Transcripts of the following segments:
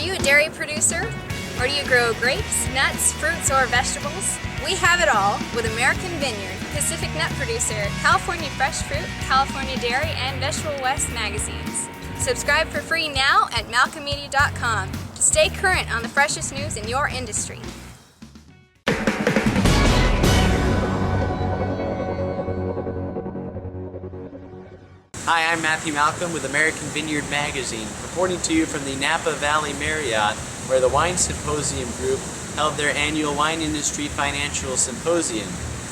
you a dairy producer? Or do you grow grapes, nuts, fruits, or vegetables? We have it all with American Vineyard, Pacific Nut Producer, California Fresh Fruit, California Dairy, and Vegetable West magazines. Subscribe for free now at malcolmmedia.com to stay current on the freshest news in your industry. Hi, I'm Matthew Malcolm with American Vineyard Magazine, reporting to you from the Napa Valley Marriott, where the Wine Symposium Group held their annual Wine Industry Financial Symposium.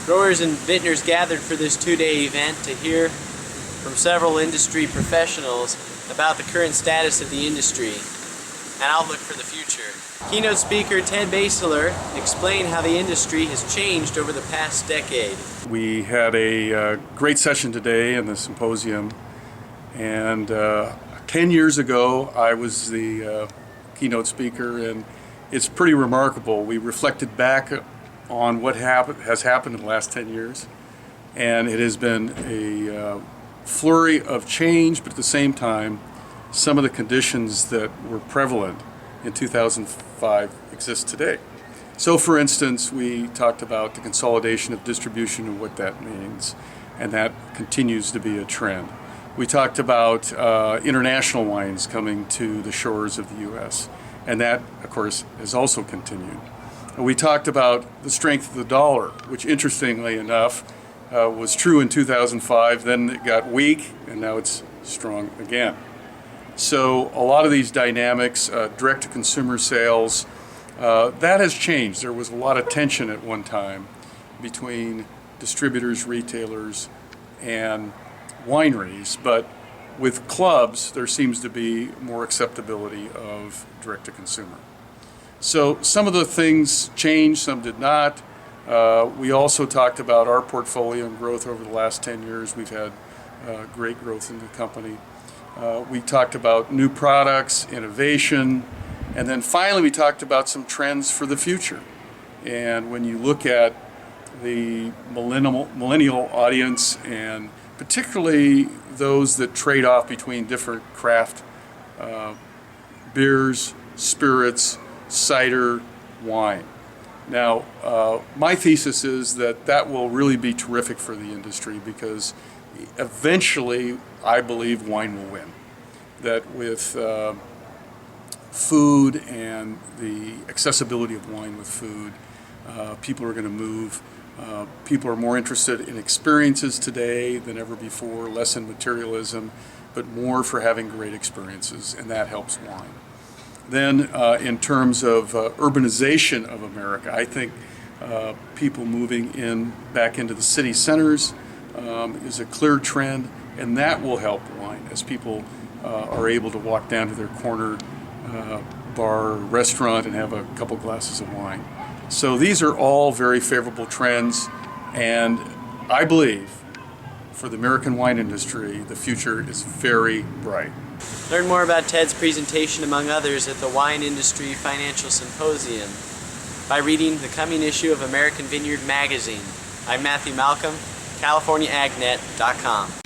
Growers and vintners gathered for this two-day event to hear from several industry professionals about the current status of the industry and outlook for the future. Keynote speaker Ted Baseler explained how the industry has changed over the past decade. We had a great session today in the symposium, and 10 years ago I was the keynote speaker, and it's pretty remarkable. We reflected back on what has happened in the last 10 years, and it has been a flurry of change, but at the same time some of the conditions that were prevalent in 2005 exist today. So for instance, we talked about the consolidation of distribution and what that means, and that continues to be a trend. We talked about international wines coming to the shores of the U.S., and that, of course, has also continued. We talked about the strength of the dollar, which interestingly enough was true in 2005, then it got weak, and now it's strong again. So a lot of these dynamics, direct-to-consumer sales, that has changed. There was a lot of tension at one time between distributors, retailers, and wineries, but with clubs there seems to be more acceptability of direct-to-consumer. So some of the things changed, some did not. We also talked about our portfolio and growth over the last 10 years. We've had great growth in the company. We talked about new products, innovation, and then finally we talked about some trends for the future. And when you look at the millennial audience, and particularly those that trade off between different craft beers, spirits, cider, wine. Now, my thesis is that that will really be terrific for the industry, because eventually I believe wine will win. That with food and the accessibility of wine with food, people are going to move. People are more interested in experiences today than ever before, less in materialism, but more for having great experiences, and that helps wine. Then in terms of urbanization of America, I think people moving back into the city centers is a clear trend, and that will help wine as people are able to walk down to their corner bar or restaurant and have a couple glasses of wine. So these are all very favorable trends, and I believe for the American wine industry the future is very bright. Learn more about Ted's presentation, among others, at the Wine Industry Financial Symposium by reading the coming issue of American Vineyard Magazine. I'm Matthew Malcolm, CaliforniaAgNet.com.